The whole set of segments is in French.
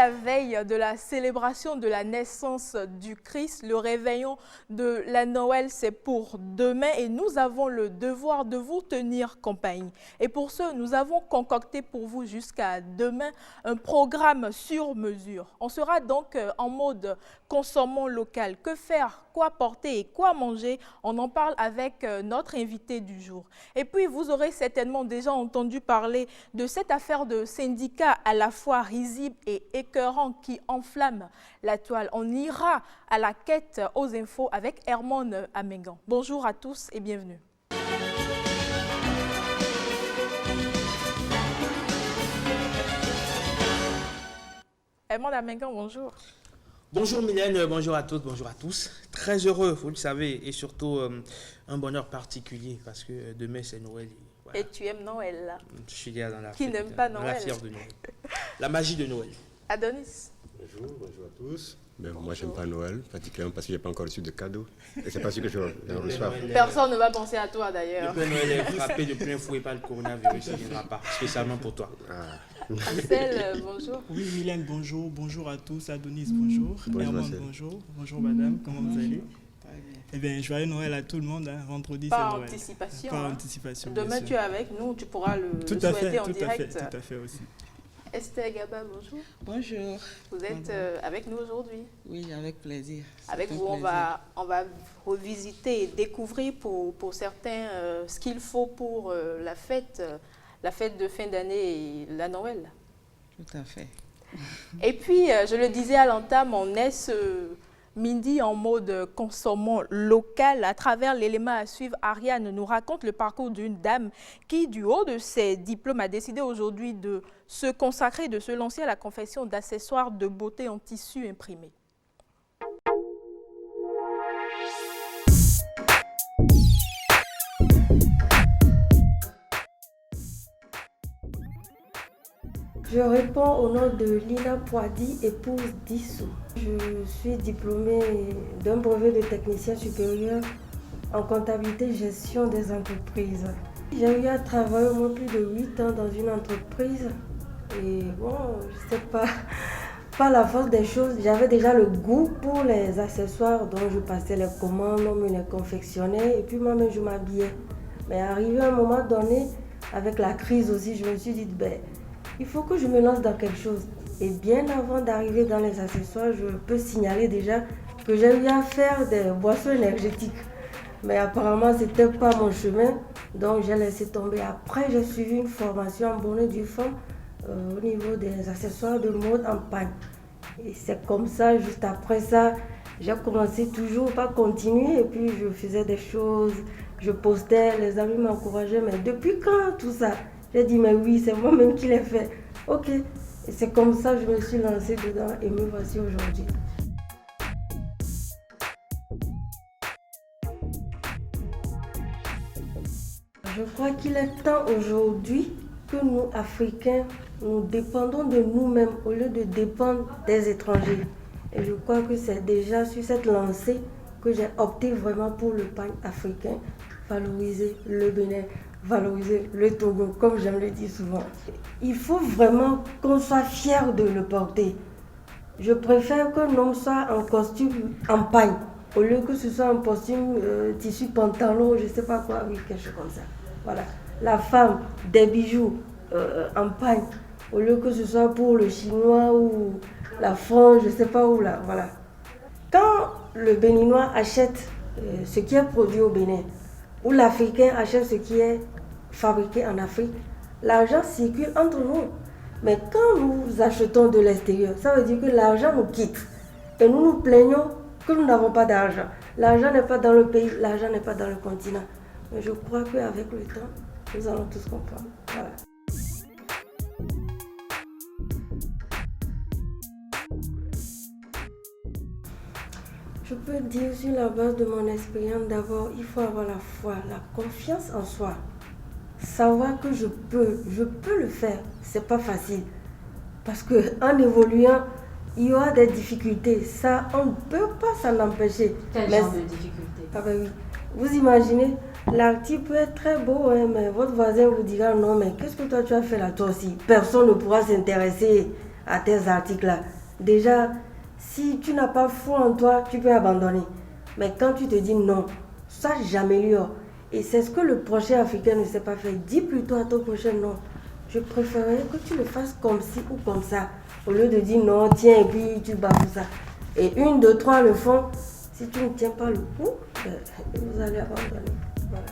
la veille de la célébration de la naissance du Christ. Le réveillon de la Noël, c'est pour demain et nous avons le devoir de vous tenir compagnie. Et pour ce, nous avons concocté pour vous jusqu'à demain un programme sur mesure. On sera donc en mode consommons local. Que faire, quoi porter et quoi manger? On en parle avec notre invité du jour. Et puis, vous aurez certainement déjà entendu parler de cette affaire de syndicat à la fois risible et écœurant qui enflamme la toile. On ira à la quête aux infos avec Hermone Amengan. Bonjour à tous et bienvenue. Hermone Amengan, bonjour. Bonjour Mylène, bonjour à toutes, bonjour à tous. Très heureux, vous le savez, et surtout un bonheur particulier parce que demain c'est Noël. Voilà. Et tu aimes Noël là? Je suis là dans la Qui n'aime pas Noël? Dans la fièvre de Noël. La magie de Noël. Adonis. Bonjour, bonjour à tous. Ben, moi, j'aime pas Noël, particulièrement parce que je n'ai pas encore reçu de cadeau. Et c'est pas sûr que je reçoive. Personne ne va penser à toi d'ailleurs. Le Père Noël est frappé de plein fouet par le coronavirus, il ne viendra pas, spécialement pour toi. Marcel, bonjour. Oui, Mylène, bonjour. Bonjour à tous. Adonis, bonjour. Hermone, bonjour. Bonjour, madame. Comment vous allez? Eh bien, joyeux Noël à tout le monde. Hein. Vendredi, c'est Noël. Anticipation, Par hein. anticipation. Demain, tu es avec nous. Tu pourras le souhaiter en direct. Tout à fait aussi. Esther Gaba, bonjour. Bonjour. Vous êtes avec nous aujourd'hui? Oui, avec plaisir. Avec vous, on va revisiter et découvrir pour certains ce qu'il faut pour la fête de fin d'année et la Noël. Tout à fait. Et puis, je le disais à l'entame, on est ce midi en mode consommons local. À travers l'élément à suivre, Ariane nous raconte le parcours d'une dame qui, du haut de ses diplômes, a décidé aujourd'hui de se consacrer, de se lancer à la confection d'accessoires de beauté en tissu imprimé. Je réponds au nom de Lina Poidi, épouse d'Issou. Je suis diplômée d'un brevet de technicien supérieur en comptabilité et gestion des entreprises. J'ai eu à travailler au moins plus de 8 ans dans une entreprise et bon, je sais pas, par la force des choses, j'avais déjà le goût pour les accessoires dont je passais les commandes, on me les confectionnait et puis moi-même je m'habillais. Mais arrivé à un moment donné, avec la crise aussi, je me suis dit, il faut que je me lance dans quelque chose. Et bien avant d'arriver dans les accessoires, je peux signaler déjà que j'ai eu à faire des boissons énergétiques. Mais apparemment, ce n'était pas mon chemin, donc j'ai laissé tomber. Après, j'ai suivi une formation en bonne et due forme au niveau des accessoires de mode en panne. Et c'est comme ça, juste après ça, j'ai commencé toujours par continuer et puis je faisais des choses, je postais, les amis m'encourageaient. Mais depuis quand tout ça? J'ai dit, mais oui, c'est moi-même qui l'ai fait. Ok. Et c'est comme ça que je me suis lancée dedans et me voici aujourd'hui. Je crois qu'il est temps aujourd'hui que nous, Africains, nous dépendons de nous-mêmes au lieu de dépendre des étrangers. Et je crois que c'est déjà sur cette lancée que j'ai opté vraiment pour le pan africain, valoriser le Bénin, valoriser le Togo, comme j'aime le dire souvent. Il faut vraiment qu'on soit fier de le porter. Je préfère qu'un homme soit en costume en paille, au lieu que ce soit un costume tissu pantalon, je ne sais pas quoi, oui, quelque chose comme ça. Voilà. La femme, des bijoux en paille, au lieu que ce soit pour le chinois ou la France, je ne sais pas où là. Voilà. Quand le Béninois achète ce qui est produit au Bénin, ou l'Africain achète ce qui est fabriqué en Afrique, l'argent circule entre nous. Mais quand nous achetons de l'extérieur, ça veut dire que l'argent nous quitte. Et nous nous plaignons que nous n'avons pas d'argent. L'argent n'est pas dans le pays, l'argent n'est pas dans le continent. Mais je crois qu'avec le temps, nous allons tous comprendre. Voilà. Je peux dire sur la base de mon expérience, d'abord, il faut avoir la foi, la confiance en soi. Savoir que je peux le faire, c'est pas facile. Parce qu'en évoluant, il y aura des difficultés. Ça, on ne peut pas s'en empêcher. Quel genre de difficultés? Ah ben oui. Vous imaginez, l'article peut être très beau, mais votre voisin vous dira non, mais qu'est-ce que toi tu as fait là, toi aussi? Personne ne pourra s'intéresser à tes articles-là. Déjà, si tu n'as pas foi en toi, tu peux abandonner. Mais quand tu te dis non, ça j'améliore. Et c'est ce que le projet africain ne sait pas faire. Dis plutôt à ton prochain non. Je préférerais que tu le fasses comme ci ou comme ça. Au lieu de dire non, tiens, et puis tu bafoues ça. Et 1, 2, 3 le font. Si tu ne tiens pas le coup, vous allez abandonner. Voilà.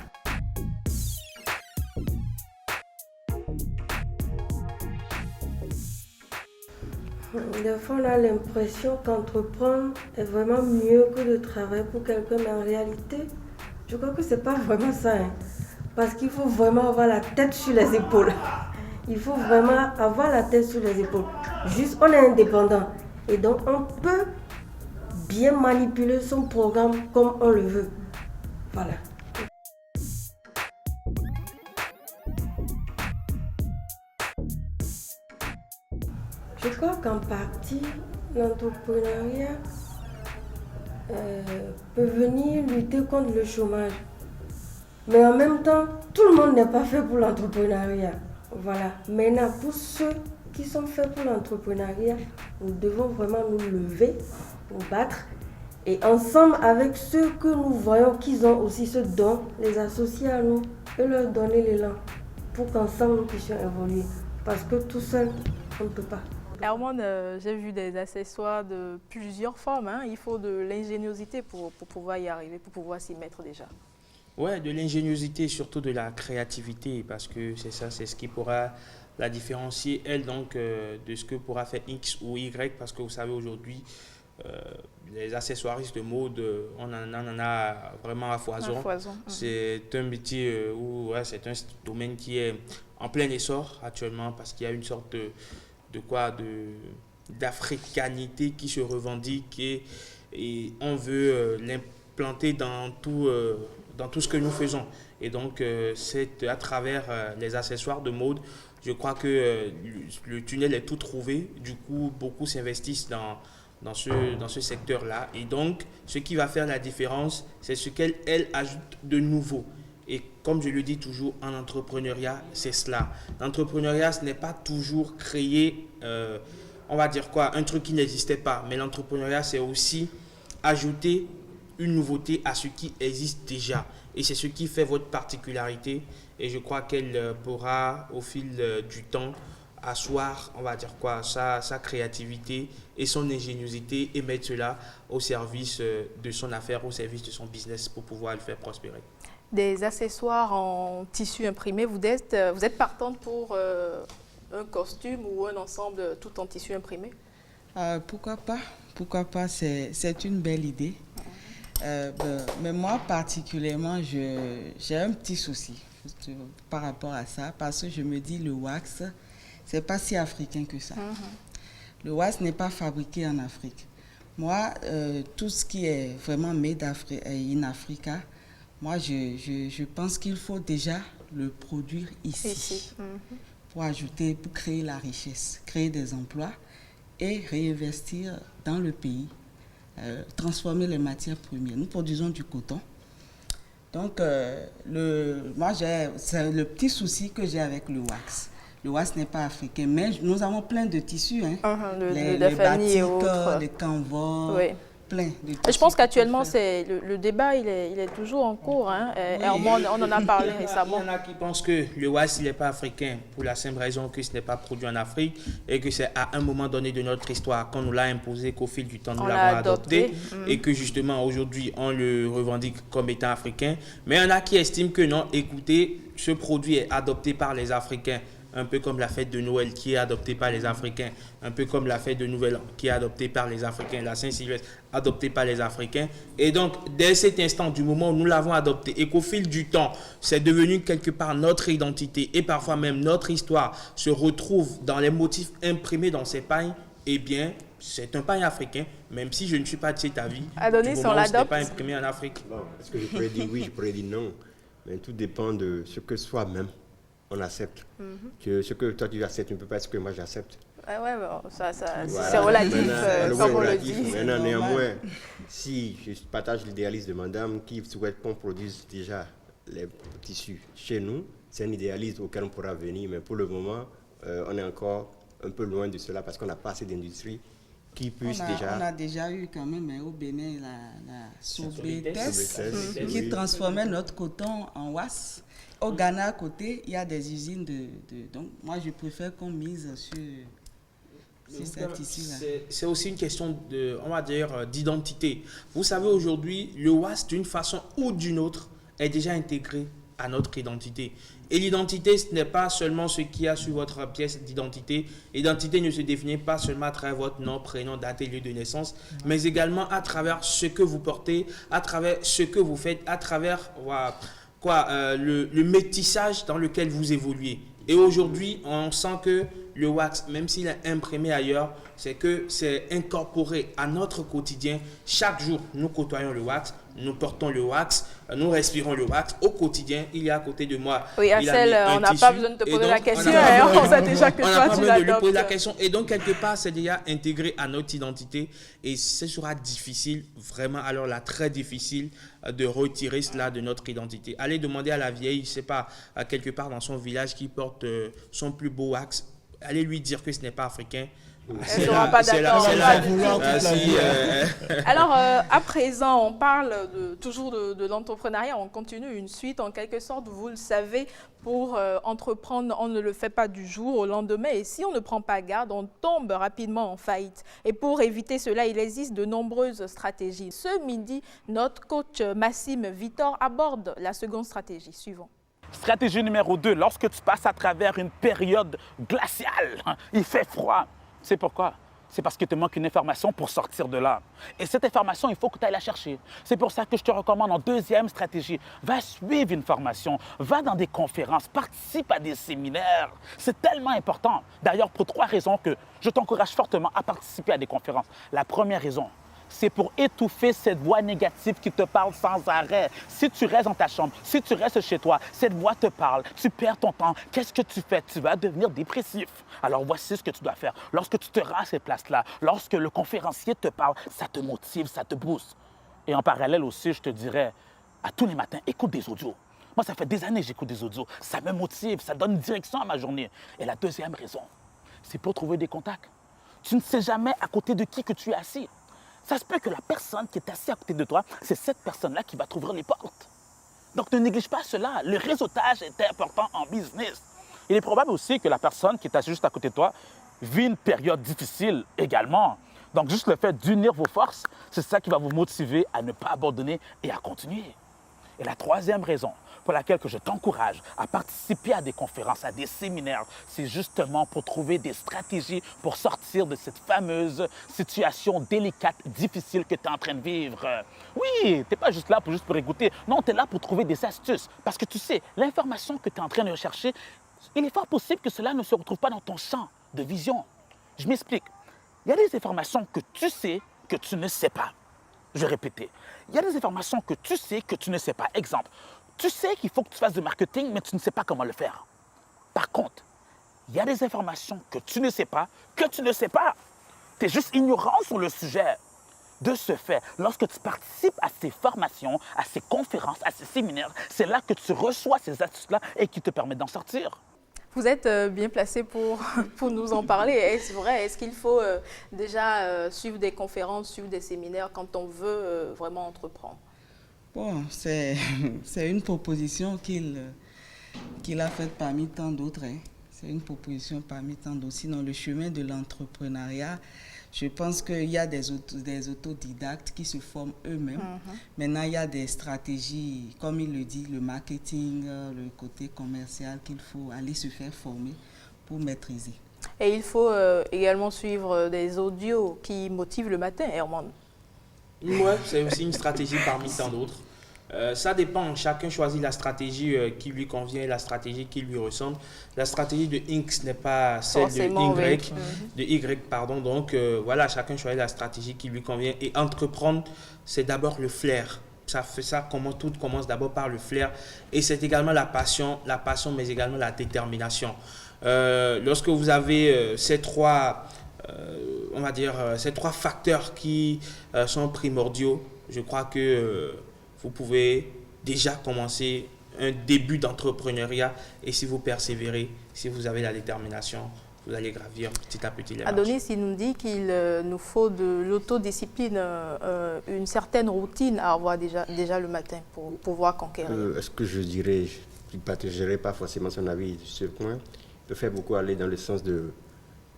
Des fois, on a l'impression qu'entreprendre est vraiment mieux que de travailler pour quelqu'un, mais en réalité, je crois que c'est pas vraiment ça. Parce qu'il faut vraiment avoir la tête sur les épaules. Il faut vraiment avoir la tête sur les épaules. Juste, on est indépendant. Et donc, on peut bien manipuler son programme comme on le veut. Voilà. Je crois qu'en partie, l'entrepreneuriat peut venir lutter contre le chômage. Mais en même temps, tout le monde n'est pas fait pour l'entrepreneuriat. Voilà. Maintenant, pour ceux qui sont faits pour l'entrepreneuriat, nous devons vraiment nous lever, nous battre. Et ensemble, avec ceux que nous voyons qu'ils ont aussi ce don, les associer à nous et leur donner l'élan pour qu'ensemble nous puissions évoluer. Parce que tout seul, on ne peut pas. Hermone, j'ai vu des accessoires de plusieurs formes. Il faut de l'ingéniosité pour pouvoir y arriver, pour pouvoir s'y mettre déjà. Ouais, de l'ingéniosité, surtout de la créativité, parce que c'est ça, c'est ce qui pourra la différencier, elle, donc, de ce que pourra faire X ou Y, parce que vous savez, aujourd'hui, les accessoiristes de mode, on en a vraiment à foison. C'est un métier c'est un domaine qui est en plein essor actuellement, parce qu'il y a une sorte d'africanité qui se revendique et on veut l'implanter dans tout ce que nous faisons. Et donc, c'est à travers les accessoires de mode, je crois que le tunnel est tout trouvé. Du coup, beaucoup s'investissent dans ce secteur-là. Et donc, ce qui va faire la différence, c'est ce qu'elle ajoute de nouveau. Et comme je le dis toujours, en entrepreneuriat, c'est cela. L'entrepreneuriat, ce n'est pas toujours créer, on va dire quoi, un truc qui n'existait pas. Mais l'entrepreneuriat, c'est aussi ajouter une nouveauté à ce qui existe déjà. Et c'est ce qui fait votre particularité. Et je crois qu'elle pourra, au fil du temps, asseoir, on va dire quoi, sa créativité et son ingéniosité et mettre cela au service de son affaire, au service de son business pour pouvoir le faire prospérer. Des accessoires en tissu imprimé, vous êtes partante pour un costume ou un ensemble tout en tissu imprimé? Pourquoi pas, c'est une belle idée. Mais moi particulièrement, j'ai un petit souci par rapport à ça, parce que je me dis le wax, c'est pas si africain que ça. Le wax n'est pas fabriqué en Afrique. Moi, tout ce qui est vraiment made in Africa, moi je pense qu'il faut déjà le produire ici. Pour créer la richesse, créer des emplois et réinvestir dans le pays, transformer les matières premières. Nous produisons du coton. Donc, c'est le petit souci que j'ai avec le wax. Le wax n'est pas africain, mais nous avons plein de tissus. Les batiks, les canvas, plein de tissus. Je pense qu'actuellement, le débat, il est toujours en cours. Hermone, on en a parlé récemment. Il y en a qui pensent que le wax, il n'est pas africain pour la simple raison que ce n'est pas produit en Afrique et que c'est à un moment donné de notre histoire qu'on nous l'a imposé, qu'au fil du temps, nous l'avons adopté et que justement, aujourd'hui, on le revendique comme étant africain. Mais il y en a qui estiment que non, écoutez, ce produit est adopté par les Africains. Un peu comme la fête de Noël qui est adoptée par les Africains, un peu comme la fête de Nouvel An qui est adoptée par les Africains, la Saint-Sylvestre adoptée par les Africains. Et donc, dès cet instant, du moment où nous l'avons adopté et qu'au fil du temps, c'est devenu quelque part notre identité et parfois même notre histoire se retrouve dans les motifs imprimés dans ces pailles, eh bien, c'est un paille africain, même si je ne suis pas de cet avis. Adonis, du moment où ce n'est pas imprimé en Afrique. Bon, est-ce que je pourrais dire oui, je pourrais dire non, mais tout dépend de ce que soi-même on accepte. Que ce que toi tu acceptes ne peut pas être ce que moi j'accepte. C'est relatif, comme on le dit. Maintenant, néanmoins, si je partage l'idéalisme de madame qui souhaite qu'on produise déjà les tissus chez nous, c'est un idéalisme auquel on pourra venir, mais pour le moment, on est encore un peu loin de cela parce qu'on n'a pas assez d'industrie qui puisse On a déjà eu quand même au Bénin la Sobetes Sobetes, qui oui. transformait notre coton en was. Au Ghana, à côté, il y a des usines donc, moi, je préfère qu'on mise sur cette tissu-là. C'est aussi une question on va dire, d'identité. Vous savez, aujourd'hui, le WAS, d'une façon ou d'une autre, est déjà intégré à notre identité. Et l'identité, ce n'est pas seulement ce qu'il y a sur votre pièce d'identité. L'identité ne se définit pas seulement à travers votre nom, prénom, date et lieu de naissance, mais également à travers ce que vous portez, à travers ce que vous faites, à travers le métissage dans lequel vous évoluez. Et aujourd'hui, on sent que le wax, même s'il est imprimé ailleurs, c'est que c'est incorporé à notre quotidien. Chaque jour, nous côtoyons le wax, nous portons le wax, nous respirons le wax. Au quotidien, il y a à côté de moi. Oui, Axel, on n'a pas besoin de te poser la question. On sait déjà que toi, tu l'adoptes. La question. Et donc, quelque part, c'est déjà intégré à notre identité. Et ce sera difficile, vraiment, alors là, très difficile de retirer cela de notre identité. Allez demander à la vieille, je ne sais pas, quelque part dans son village qui porte son plus beau wax. Allez lui dire que ce n'est pas africain. Elle ne sera pas d'accord. Alors, à présent, on parle toujours de l'entrepreneuriat. On continue une suite, en quelque sorte. Vous le savez, pour entreprendre, on ne le fait pas du jour au lendemain. Et si on ne prend pas garde, on tombe rapidement en faillite. Et pour éviter cela, il existe de nombreuses stratégies. Ce midi, notre coach Massime Victor aborde la seconde stratégie. Suivant. Stratégie numéro 2, lorsque tu passes à travers une période glaciale, il fait froid. C'est pourquoi? C'est parce qu'il te manque une information pour sortir de là. Et cette information, il faut que tu ailles la chercher. C'est pour ça que je te recommande en deuxième stratégie, va suivre une formation, va dans des conférences, participe à des séminaires. C'est tellement important. D'ailleurs, pour 3 raisons que je t'encourage fortement à participer à des conférences. La première raison, c'est pour étouffer cette voix négative qui te parle sans arrêt. Si tu restes dans ta chambre, si tu restes chez toi, cette voix te parle, tu perds ton temps. Qu'est-ce que tu fais? Tu vas devenir dépressif. Alors voici ce que tu dois faire. Lorsque tu te rends à ces places-là, lorsque le conférencier te parle, ça te motive, ça te booste. Et en parallèle aussi, je te dirais, à tous les matins, écoute des audios. Moi, ça fait des années que j'écoute des audios. Ça me motive, ça donne une direction à ma journée. Et la deuxième raison, c'est pour trouver des contacts. Tu ne sais jamais à côté de qui que tu es assis. Ça se peut que la personne qui est assise à côté de toi, c'est cette personne-là qui va t'ouvrir les portes. Donc, ne néglige pas cela. Le réseautage est important en business. Il est probable aussi que la personne qui est assise juste à côté de toi vit une période difficile également. Donc, juste le fait d'unir vos forces, c'est ça qui va vous motiver à ne pas abandonner et à continuer. Et la troisième raison pour laquelle que je t'encourage à participer à des conférences, à des séminaires, c'est justement pour trouver des stratégies pour sortir de cette fameuse situation délicate, difficile que tu es en train de vivre. Oui, tu n'es pas juste là pour écouter. Non, tu es là pour trouver des astuces. Parce que tu sais, l'information que tu es en train de rechercher, il est fort possible que cela ne se retrouve pas dans ton champ de vision. Je m'explique. Il y a des informations que tu sais que tu ne sais pas. Je vais répéter. Il y a des informations que tu sais que tu ne sais pas. Exemple, tu sais qu'il faut que tu fasses du marketing, mais tu ne sais pas comment le faire. Par contre, il y a des informations que tu ne sais pas. Tu es juste ignorant sur le sujet. De ce fait, lorsque tu participes à ces formations, à ces conférences, à ces séminaires, c'est là que tu reçois ces astuces-là et qui te permettent d'en sortir. Vous êtes bien placé pour nous en parler. Est-ce vrai? Est-ce qu'il faut déjà suivre des conférences, suivre des séminaires quand on veut vraiment entreprendre? Bon, c'est une proposition qu'il a faite parmi tant d'autres. Hein. C'est une proposition parmi tant d'autres. Sinon, le chemin de l'entrepreneuriat, je pense qu'il y a des autodidactes qui se forment eux-mêmes. Maintenant, il y a des stratégies, comme il le dit, le marketing, le côté commercial qu'il faut aller se faire former pour maîtriser. Et il faut également suivre des audios qui motivent le matin, Herman. Oui, c'est aussi une stratégie parmi tant d'autres. Ça dépend, chacun choisit la stratégie qui lui convient, la stratégie qui lui ressemble. La stratégie de X n'est pas celle de Y, pardon. Donc voilà, chacun choisit la stratégie qui lui convient. Et entreprendre, c'est d'abord le flair. Tout commence d'abord par le flair. Et c'est également la passion, mais également la détermination. Lorsque vous avez ces trois facteurs qui sont primordiaux, je crois que vous pouvez déjà commencer un début d'entrepreneuriat et si vous persévérez, si vous avez la détermination, vous allez gravir petit à petit les marches. Adonis, il nous dit qu'il nous faut de l'autodiscipline, une certaine routine à avoir déjà le matin pour pouvoir conquérir. Est-ce que je dirais, je ne partagerai pas forcément son avis sur ce point. Je fais beaucoup aller dans le sens de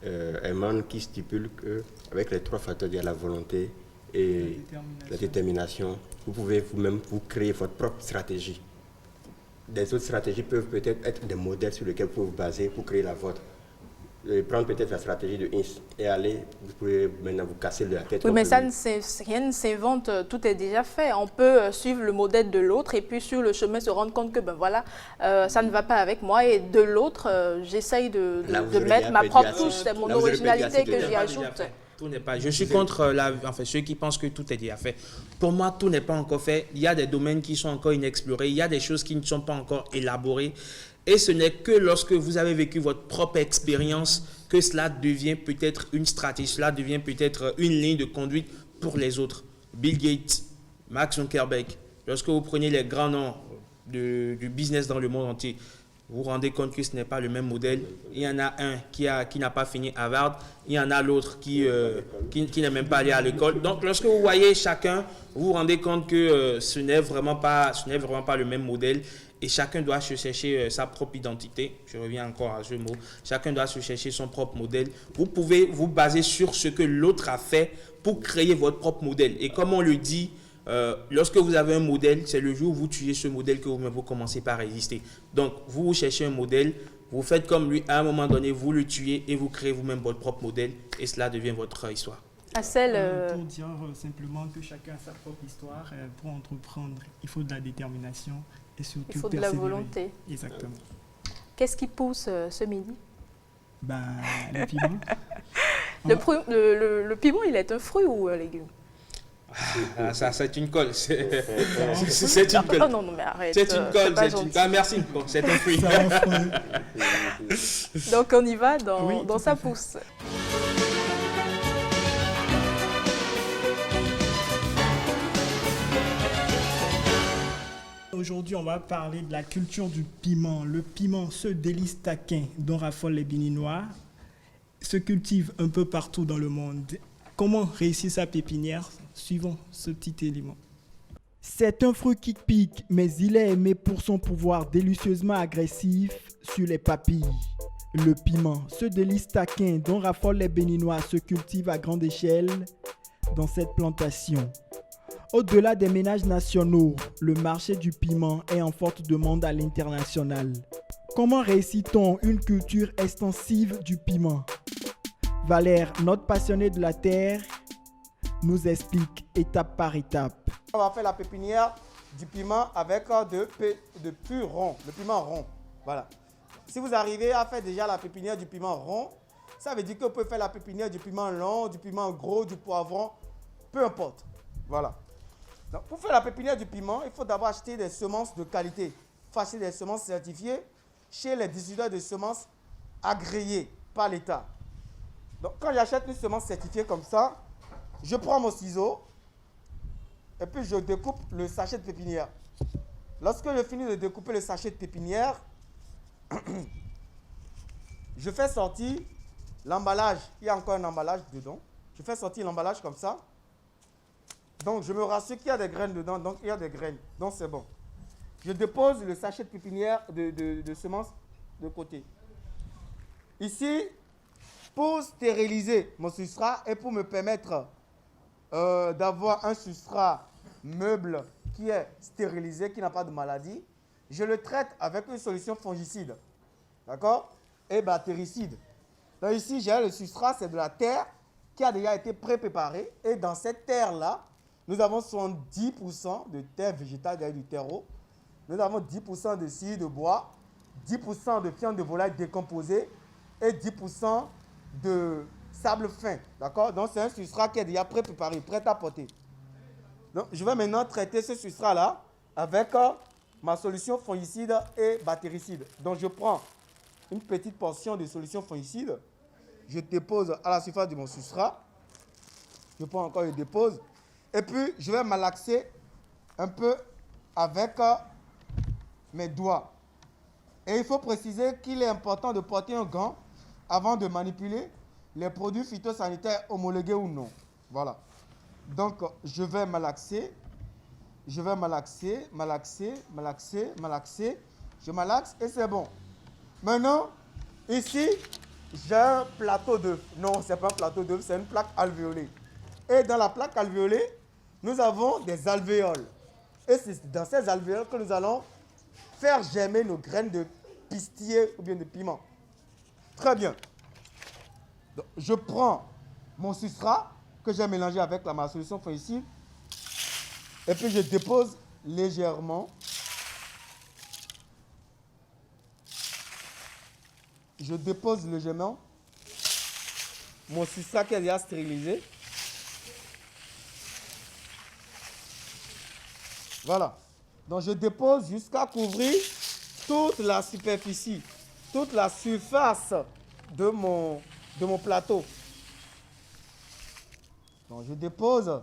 Herman qui stipule qu'avec les 3 facteurs, il y a la volonté et la détermination. Vous pouvez vous-même vous créer votre propre stratégie. Des autres stratégies peuvent peut-être être des modèles sur lesquels vous pouvez vous baser pour créer la vôtre. Prendre peut-être la stratégie de Ince et aller, vous pouvez maintenant vous casser la tête. Oui, mais ça, rien ne s'invente, tout est déjà fait. On peut suivre le modèle de l'autre et puis sur le chemin se rendre compte que ben voilà, ça ne va pas avec moi et de l'autre, j'essaye de mettre ma propre touche, c'est mon originalité que j'y ajoute. Tout n'est pas. Je suis contre ceux qui pensent que tout est déjà fait. Pour moi, tout n'est pas encore fait. Il y a des domaines qui sont encore inexplorés. Il y a des choses qui ne sont pas encore élaborées. Et ce n'est que lorsque vous avez vécu votre propre expérience que cela devient peut-être une stratégie, cela devient peut-être une ligne de conduite pour les autres. Bill Gates, Mark Zuckerberg, lorsque vous prenez les grands noms du business dans le monde entier, vous vous rendez compte que ce n'est pas le même modèle. Il y en a un qui n'a pas fini Harvard, il y en a l'autre qui n'est même pas allé à l'école. Donc, lorsque vous voyez chacun, vous vous rendez compte que ce n'est vraiment pas le même modèle. Et chacun doit se chercher sa propre identité. Je reviens encore à ce mot. Chacun doit se chercher son propre modèle. Vous pouvez vous baser sur ce que l'autre a fait pour créer votre propre modèle. Et comme on le dit, lorsque vous avez un modèle, c'est le jour où vous tuez ce modèle que vous-même vous commencez par résister. Donc, vous cherchez un modèle, vous faites comme lui, à un moment donné, vous le tuez et vous créez vous-même votre propre modèle. Et cela devient votre histoire. Pour dire simplement que chacun a sa propre histoire, pour entreprendre, il faut de la détermination et surtout il faut de la volonté. Exactement. Qu'est-ce qui pousse ce midi? Le piment. Le piment, il est un fruit ou un légume? Ça, c'est une colle. C'est une colle. Non, mais arrête. C'est une colle. Merci. Bon, c'est un fruit. Donc, on y va dans sa pousse. Aujourd'hui, on va parler de la culture du piment. Le piment, ce délice taquin dont raffolent les Béninois, se cultive un peu partout dans le monde. Comment réussir sa pépinière? Suivons ce petit élément. C'est un fruit qui pique, mais il est aimé pour son pouvoir délicieusement agressif sur les papilles. Le piment, ce délice taquin dont raffolent les Béninois, se cultive à grande échelle dans cette plantation. Au-delà des ménages nationaux, le marché du piment est en forte demande à l'international. Comment réussit-on une culture extensive du piment? Valère, notre passionné de la terre, nous explique étape par étape. On va faire la pépinière du piment avec de pur rond, le piment rond. Voilà. Si vous arrivez à faire déjà la pépinière du piment rond, ça veut dire que vous pouvez faire la pépinière du piment long, du piment gros, du poivron, peu importe. Voilà. Donc, pour faire la pépinière du piment, il faut d'abord acheter des semences de qualité. Il faut acheter des semences certifiées chez les distributeurs de semences agréés par l'État. Donc, quand j'achète une semence certifiée comme ça, je prends mon ciseau et puis je découpe le sachet de pépinière. Lorsque je finis de découper le sachet de pépinière, je fais sortir l'emballage. Il y a encore un emballage dedans. Je fais sortir l'emballage comme ça. Donc, je me rassure qu'il y a des graines dedans. Donc, il y a des graines. Donc, c'est bon. Je dépose le sachet de pépinière de semences de côté. Ici, pour stériliser mon substrat et pour me permettre d'avoir un substrat meuble qui est stérilisé, qui n'a pas de maladie, je le traite avec une solution fongicide. D'accord? Et bactéricide. Donc, ici, j'ai le substrat, c'est de la terre qui a déjà été pré-préparée. Et dans cette terre-là, nous avons 70% de terre végétale, du terreau. Nous avons 10% de scie de bois, 10% de fientes de volaille décomposées et 10% de sable fin. D'accord? Donc, c'est un substrat qui est déjà pré-préparé, prêt à porter. Donc, je vais maintenant traiter ce substrat-là avec ma solution fongicide et bactéricide. Donc, je prends une petite portion de solution fongicide. Je dépose à la surface de mon substrat. Je prends encore, je dépose. Et puis, je vais malaxer un peu avec mes doigts. Et il faut préciser qu'il est important de porter un gant avant de manipuler les produits phytosanitaires homologués ou non. Voilà. Donc, je vais malaxer. Je vais malaxer, malaxer, malaxer, malaxer. Je malaxe et c'est bon. Maintenant, ici, j'ai un plateau d'œuf. Non, ce n'est pas un plateau d'œuf, c'est une plaque alvéolée. Et dans la plaque alvéolée, nous avons des alvéoles. Et c'est dans ces alvéoles que nous allons faire germer nos graines de pistillet ou bien de piment. Très bien. Donc, je prends mon substrat que j'ai mélangé avec ma solution fongicide et puis je dépose légèrement. Je dépose légèrement mon substrat qui est déjà stérilisé. Voilà. Donc je dépose jusqu'à couvrir toute la superficie, toute la surface de mon plateau. Donc je dépose.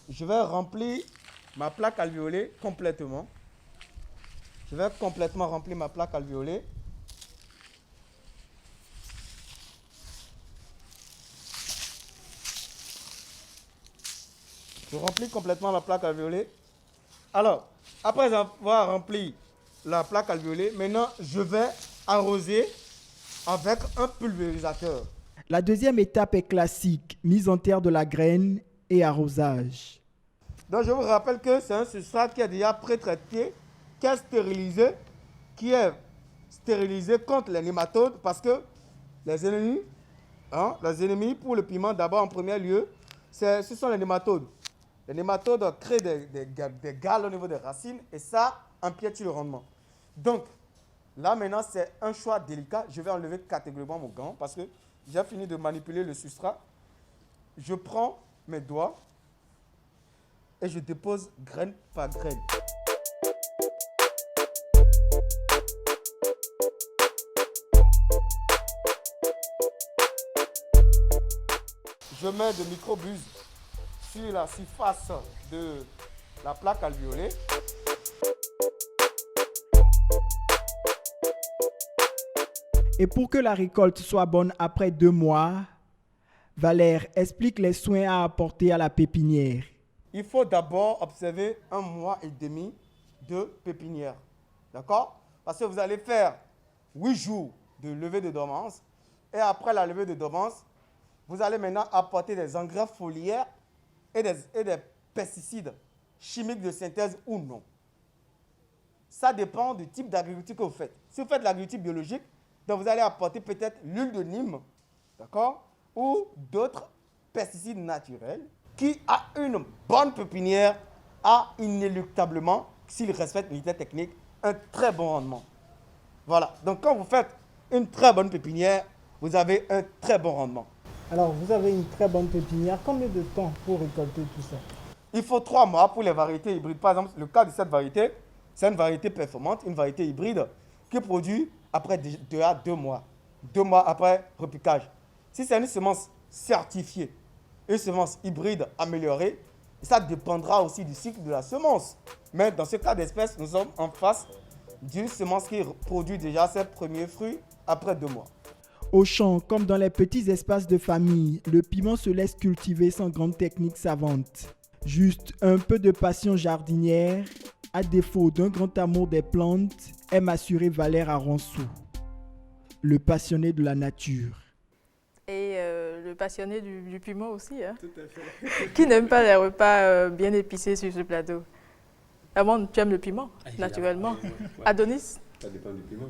Je vais remplir ma plaque alvéolée complètement. Je vais complètement remplir ma plaque alvéolée. Je remplis complètement ma plaque alvéolée. Alors, après avoir rempli la plaque alvéolée, maintenant je vais arroser avec un pulvérisateur. La deuxième étape est classique, mise en terre de la graine et arrosage. Donc je vous rappelle que c'est un substrat qui est déjà pré-traité, qui est stérilisé contre les nématodes parce que les ennemis pour le piment, d'abord en premier lieu, ce sont les nématodes. Les nématodes créent des galles au niveau des racines et ça empiète sur le rendement. Donc, là maintenant, c'est un choix délicat. Je vais enlever catégoriquement mon gant parce que j'ai fini de manipuler le substrat. Je prends mes doigts et je dépose graine par graine. Je mets de microbuses sur la surface de la plaque alvéolée. Et pour que la récolte soit bonne après 2 mois, Valère explique les soins à apporter à la pépinière. Il faut d'abord observer 1 mois et demi de pépinière. D'accord? Parce que vous allez faire 8 jours de levée de dormance. Et après la levée de dormance, vous allez maintenant apporter des engrais foliaires et des pesticides chimiques de synthèse ou non. Ça dépend du type d'agriculture que vous faites. Si vous faites de l'agriculture biologique, donc vous allez apporter peut-être l'huile de Nîmes, d'accord, ou d'autres pesticides naturels qui, à une bonne pépinière, a inéluctablement, s'il respecte l'unité technique, un très bon rendement. Voilà. Donc quand vous faites une très bonne pépinière, vous avez un très bon rendement. Alors, vous avez une très bonne pépinière. Combien de temps pour récolter tout ça? Il faut 3 mois pour les variétés hybrides. Par exemple, le cas de cette variété, c'est une variété performante, une variété hybride qui produit après 2 à 2 mois. 2 mois après repiquage. Si c'est une semence certifiée, une semence hybride améliorée, ça dépendra aussi du cycle de la semence. Mais dans ce cas d'espèce, nous sommes en face d'une semence qui produit déjà ses premiers fruits après 2 mois. Au champ, comme dans les petits espaces de famille, le piment se laisse cultiver sans grande technique savante. Juste un peu de passion jardinière, à défaut d'un grand amour des plantes, aime assurer Valère Aronsou, le passionné de la nature. Et le passionné du piment aussi, hein? Tout à fait. Qui n'aime pas les repas bien épicés sur ce plateau? Amand, tu aimes le piment, naturellement. Ouais. Adonis? Ça dépend du piment.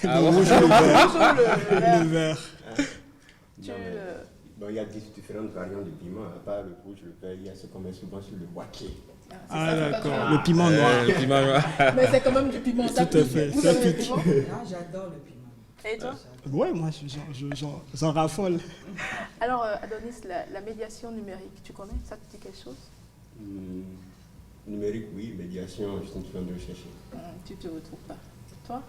Ah, Le ouais. rouge ou le vert? Tu, Bon, il y a différentes variantes de piment. À part le rouge, le vert, il y a ce qu'on met souvent sur le boîtier. Ah d'accord, le piment noir. Le piment noir. Mais c'est quand même du piment, ça Tout à pique. fait, Vous ça aimez le pique. piment? Ah, j'adore le piment. Et toi? Ouais, moi j'en raffole. Alors, Adonis, la médiation numérique, tu connais? Ça te dit quelque chose? Numérique, oui. Médiation, je suis en train de rechercher. Tu te retrouves pas. Toi?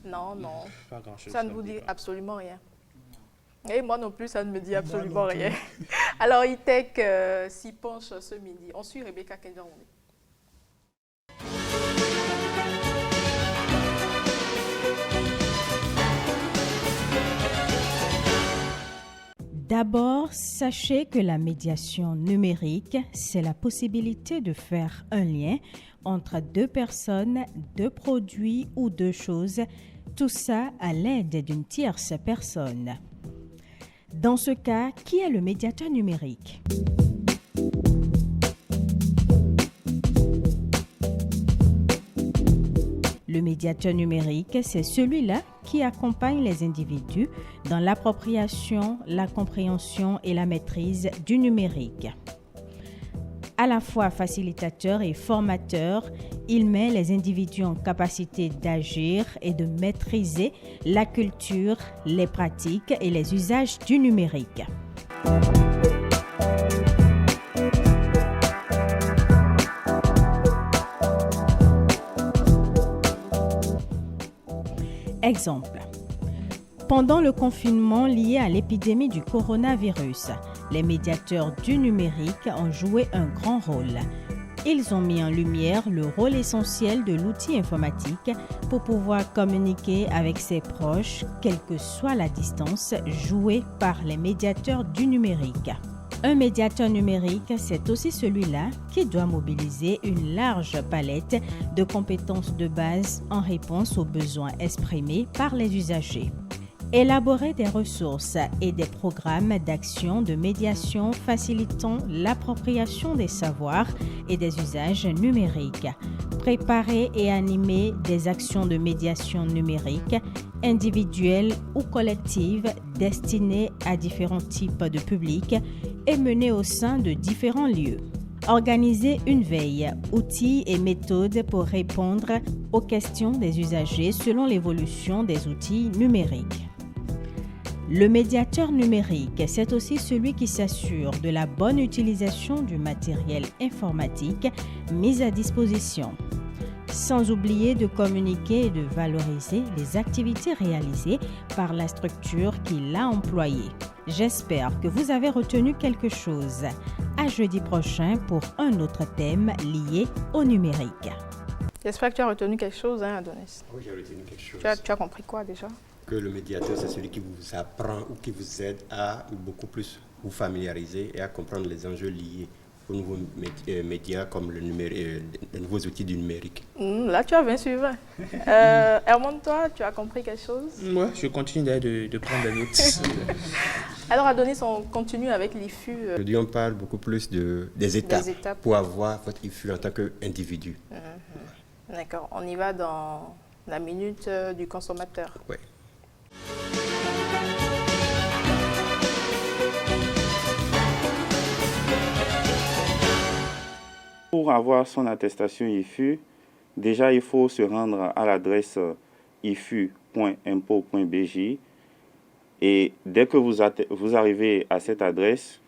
Non, non. Pas grand-chose. Ça ne vous me dit pas. absolument rien. Et moi non plus, ça ne me dit absolument non plus. rien. Alors, E-Tech s'y penche ce midi. On suit Rebecca Kenjamoni. D'abord, sachez que la médiation numérique, c'est la possibilité de faire un lien entre deux personnes, deux produits ou deux choses, tout ça à l'aide d'une tierce personne. Dans ce cas, qui est le médiateur numérique? Le médiateur numérique, c'est celui-là qui accompagne les individus dans l'appropriation, la compréhension et la maîtrise du numérique. À la fois facilitateur et formateur, il met les individus en capacité d'agir et de maîtriser la culture, les pratiques et les usages du numérique. Exemple. Pendant le confinement lié à l'épidémie du coronavirus, les médiateurs du numérique ont joué un grand rôle. Ils ont mis en lumière le rôle essentiel de l'outil informatique pour pouvoir communiquer avec ses proches, quelle que soit la distance jouée par les médiateurs du numérique. Un médiateur numérique, c'est aussi celui-là qui doit mobiliser une large palette de compétences de base en réponse aux besoins exprimés par les usagers. Élaborer des ressources et des programmes d'action de médiation facilitant l'appropriation des savoirs et des usages numériques. Préparer et animer des actions de médiation numérique, individuelles ou collectives, destinées à différents types de publics et menées au sein de différents lieux. Organiser une veille, outils et méthodes pour répondre aux questions des usagers selon l'évolution des outils numériques. Le médiateur numérique, c'est aussi celui qui s'assure de la bonne utilisation du matériel informatique mis à disposition, sans oublier de communiquer et de valoriser les activités réalisées par la structure qui l'a employé. J'espère que vous avez retenu quelque chose. À jeudi prochain pour un autre thème lié au numérique. J'espère que tu as retenu quelque chose, hein, Adonis. Oui, j'ai retenu quelque chose. Tu as compris quoi déjà? Que le médiateur, c'est celui qui vous apprend ou qui vous aide à beaucoup plus vous familiariser et à comprendre les enjeux liés aux nouveaux médias comme les nouveaux outils du numérique. Là, tu as bien suivi. Herman, toi, tu as compris quelque chose? Moi, je continue de prendre des notes. Alors, Adonis, on continue avec l'IFU. Aujourd'hui, on parle beaucoup plus des étapes pour avoir votre IFU en tant qu'individu. D'accord. On y va dans la minute du consommateur. Oui. Pour avoir son attestation IFU, déjà il faut se rendre à l'adresse ifu.impo.bj et dès que vous arrivez à cette adresse,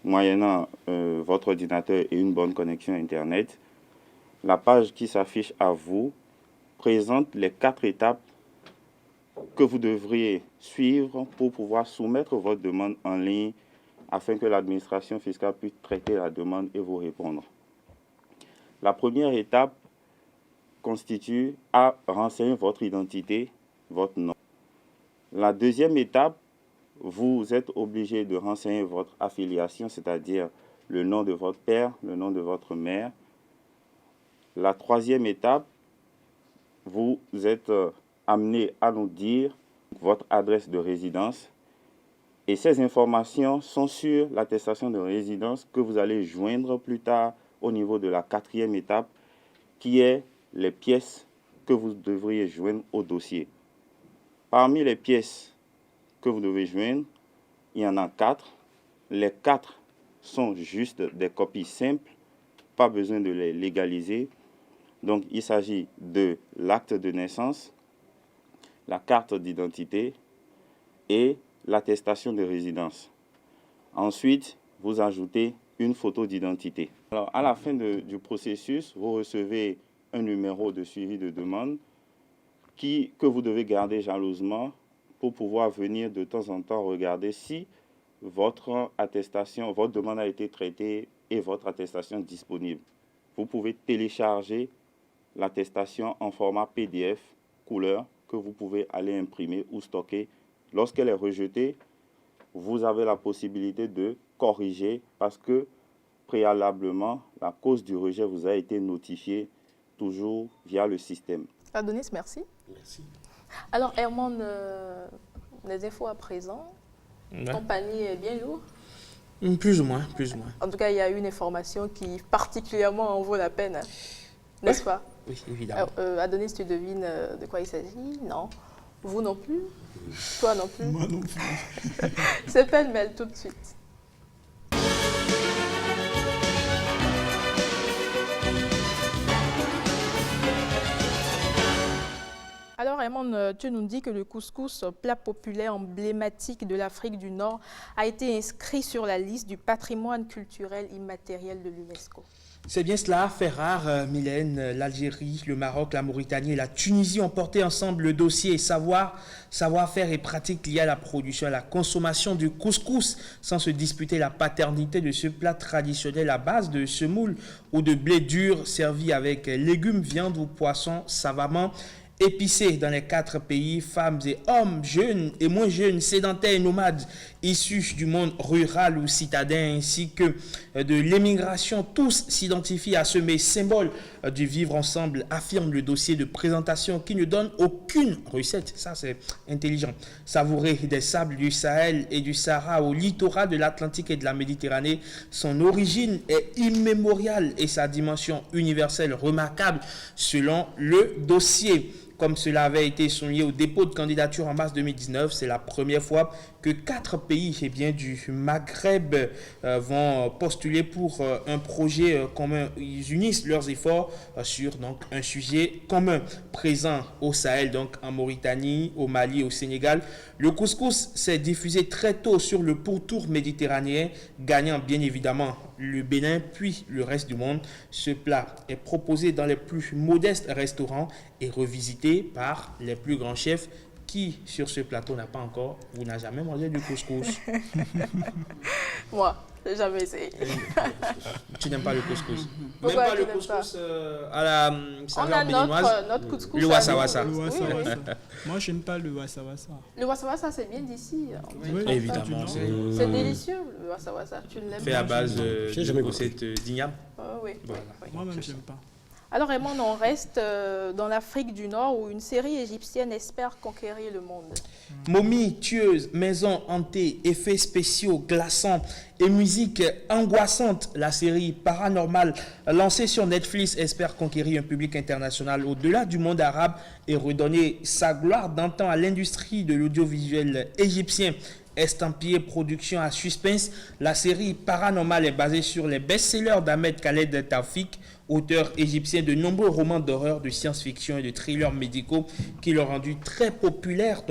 moyennant votre ordinateur et une bonne connexion Internet, la page qui s'affiche à vous présente les 4 étapes que vous devriez suivre pour pouvoir soumettre votre demande en ligne afin que l'administration fiscale puisse traiter la demande et vous répondre. La première étape constitue à renseigner votre identité, votre nom. La deuxième étape, vous êtes obligé de renseigner votre affiliation, c'est-à-dire le nom de votre père, le nom de votre mère. La troisième étape, vous êtes amené à nous dire votre adresse de résidence. Et ces informations sont sur l'attestation de résidence que vous allez joindre plus tard au niveau de la 4e étape, qui est les pièces que vous devriez joindre au dossier. Parmi les pièces que vous devez joindre, il y en a 4. Les 4 sont juste des copies simples, pas besoin de les légaliser. Donc, il s'agit de l'acte de naissance, la carte d'identité et l'attestation de résidence. Ensuite, vous ajoutez une photo d'identité. Alors, à la fin du processus, vous recevez un numéro de suivi de demande que vous devez garder jalousement pour pouvoir venir de temps en temps regarder si votre attestation, votre demande a été traitée et votre attestation disponible. Vous pouvez télécharger l'attestation en format PDF couleur que vous pouvez aller imprimer ou stocker. Lorsqu'elle est rejetée, vous avez la possibilité de corriger parce que préalablement, la cause du rejet vous a été notifiée toujours via le système. Adonis, merci. Merci. Alors, Herman, les infos à présent, ton panier est bien lourd? Plus ou moins, plus ou moins. En tout cas, il y a une information qui particulièrement en vaut la peine, n'est-ce pas? Oui, évidemment. Adonis, tu devines de quoi il s'agit? Non. Vous non plus? Toi non plus? Moi non plus. C'est pêle-mêle tout de suite. Alors, Raymond, tu nous dis que le couscous, plat populaire emblématique de l'Afrique du Nord, a été inscrit sur la liste du patrimoine culturel immatériel de l'UNESCO. C'est bien cela, fait rare, Mylène. L'Algérie, le Maroc, la Mauritanie et la Tunisie ont porté ensemble le dossier savoir-faire et pratiques liées à la production et à la consommation du couscous, sans se disputer la paternité de ce plat traditionnel à base de semoule ou de blé dur, servi avec légumes, viande ou poisson savamment épicés dans les 4 pays. Femmes et hommes, jeunes et moins jeunes, sédentaires et nomades, issus du monde rural ou citadin, ainsi que de l'émigration, tous s'identifient à ce symbole du vivre ensemble, affirme le dossier de présentation qui ne donne aucune recette. Ça, c'est intelligent. Savourer des sables du Sahel et du Sahara au littoral de l'Atlantique et de la Méditerranée, son origine est immémoriale et sa dimension universelle remarquable selon le dossier. Comme cela avait été souligné au dépôt de candidature en mars 2019, c'est la première fois que 4 pays du Maghreb vont postuler pour un projet commun. Ils unissent leurs efforts sur un sujet commun présent au Sahel, donc en Mauritanie, au Mali, au Sénégal. Le couscous s'est diffusé très tôt sur le pourtour méditerranéen, gagnant bien évidemment le Bénin, puis le reste du monde. Ce plat est proposé dans les plus modestes restaurants et revisité par les plus grands chefs. Qui, sur ce plateau, n'a pas encore ou n'a jamais mangé du couscous? Moi, j'ai jamais essayé. Tu n'aimes pas le couscous? Pourquoi même pas tu le n'aimes couscous à la saveur béninoise? On a notre couscous. Le wassa-wassa. Le wassa-wassa. Moi, je n'aime pas le wassa-wassa. Le wassa-wassa, c'est bien d'ici. Oui, évidemment. C'est délicieux, le wassa-wassa. Tu ne l'aimes pas? Fait à base de recettes d'igname. Oui. Moi-même, je n'aime pas. Alors Raymond, on reste dans l'Afrique du Nord où une série égyptienne espère conquérir le monde. Momies tueuses, maisons hantées, effets spéciaux glaçants et musique angoissante, la série paranormale lancée sur Netflix espère conquérir un public international au-delà du monde arabe et redonner sa gloire d'antan à l'industrie de l'audiovisuel égyptien. Estampillé production à suspense, la série paranormale est basée sur les best-sellers d'Ahmed Khaled Taoufik, auteur égyptien de nombreux romans d'horreur, de science-fiction et de thrillers médicaux qui l'ont rendu très populaire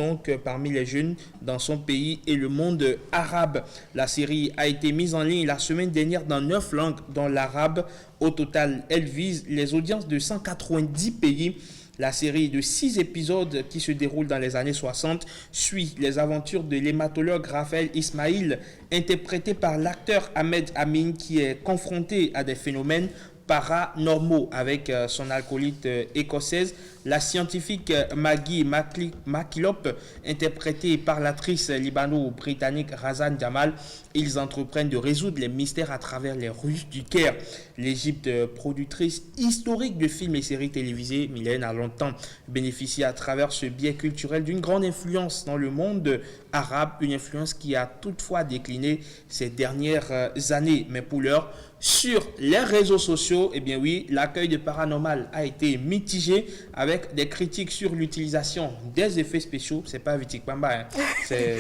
parmi les jeunes dans son pays et le monde arabe. La série a été mise en ligne la semaine dernière dans 9 langues, dont l'arabe. Au total, elle vise les audiences de 190 pays. La série de 6 épisodes qui se déroule dans les années 60 suit les aventures de l'hématologue Raphaël Ismail, interprété par l'acteur Ahmed Amin, qui est confronté à des phénomènes paranormaux avec son acolyte écossaise, la scientifique Maggie McKillop, interprétée par l'actrice libano-britannique Razan Jamal. Ils entreprennent de résoudre les mystères à travers les rues du Caire. L'Égypte, productrice historique de films et séries télévisées, Mylène a longtemps bénéficié à travers ce biais culturel d'une grande influence dans le monde arabe, une influence qui a toutefois décliné ces dernières années. Mais pour l'heure, sur les réseaux sociaux, l'accueil de Paranormal a été mitigé avec des critiques sur l'utilisation des effets spéciaux. C'est pas Vitic Bamba, c'est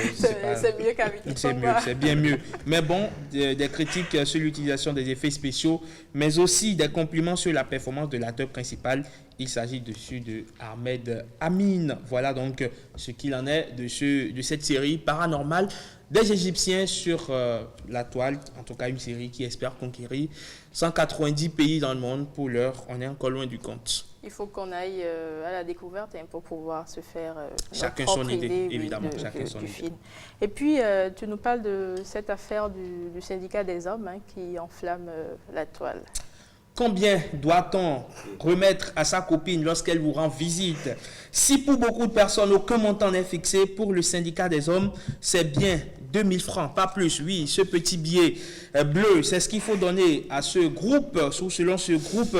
mieux qu'à Vitic Bamba. C'est bien mieux. Mais bon, des critiques sur l'utilisation des effets spéciaux, mais aussi des compliments sur la performance de l'acteur principal. Il s'agit dessus de Ahmed Amin. Voilà donc ce qu'il en est de cette série paranormale des Égyptiens sur la toile. En tout cas, une série qui espère conquérir 190 pays dans le monde. Pour l'heure, on est encore loin du compte. Il faut qu'on aille à la découverte pour pouvoir se faire chacun notre son propre idée, évidemment. Du film. Et puis, tu nous parles de cette affaire du syndicat des hommes qui enflamme la toile. Combien doit-on remettre à sa copine lorsqu'elle vous rend visite? Si pour beaucoup de personnes, aucun montant n'est fixé, pour le syndicat des hommes, c'est bien 2000 francs, pas plus. Oui, ce petit billet bleu, c'est ce qu'il faut donner à ce groupe, selon ce groupe